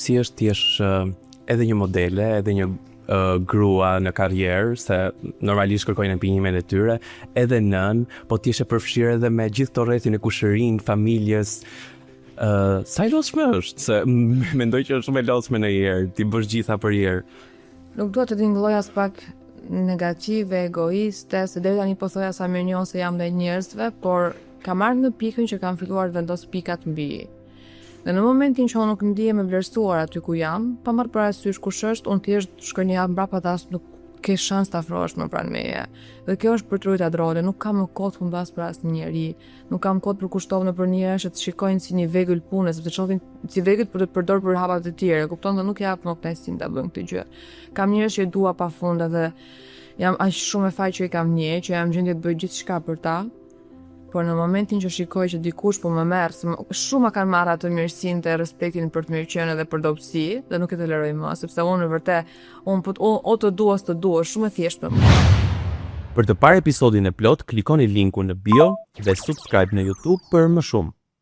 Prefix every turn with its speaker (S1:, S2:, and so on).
S1: si është ti edhe një modele, edhe një grua në karrierë, se normalisht kërkojnë empinimin e tyre, edhe nën, po ti je përfshirë edhe me gjithë të rrethin e kushërinë, familjes. Sa i lodhshme është, se mendoj që është shumë e lodhshme në herë, ti bësh gjitha për herë.
S2: Nuk duhet të tingëlloj as pak negative, egoiste, se deri tani po thoja sa mirë njoh se jam ndaj njerëzve, por ka marrë në pikën që kam filluar të vendos pikat mbi. Dhe në momentin që unë nuk ndihem e vlerësuar aty ku jam, pa marrë parasysh kush është, unë thjesht shkoj një javë mbrapa dhe as nuk ke shans të afrohesh më pranë meje. Dhe kjo është për të ruajtur role, nuk kam më kohë të humbas për asnjë njeri, nuk kam kohë për kushtovë në për njerëz që të shikojnë si një vegël pune, sepse shohin si vegël për të përdorur për hapa të tjera, kupton, dhe nuk jap më kënaqësinë ta bëjmë këtë gjë. Kam njerëz që dua pafund dhe jam aq shumë e faj që i kam një, që jam gjendje të bëj gjithçka për ta. Por në momentin që shikoj që dikush po më merr, shumë ma kanë marrë atë mirësinë dhe respektin për të mirëqenë dhe për dobësi, dhe nuk e toleroj më, sepse unë në vërtet, o të dua, të dua, shumë e thjeshtë për mua.
S1: Për të parë episodin e plot, klikoni linkun në bio dhe subscribe në YouTube për më shumë.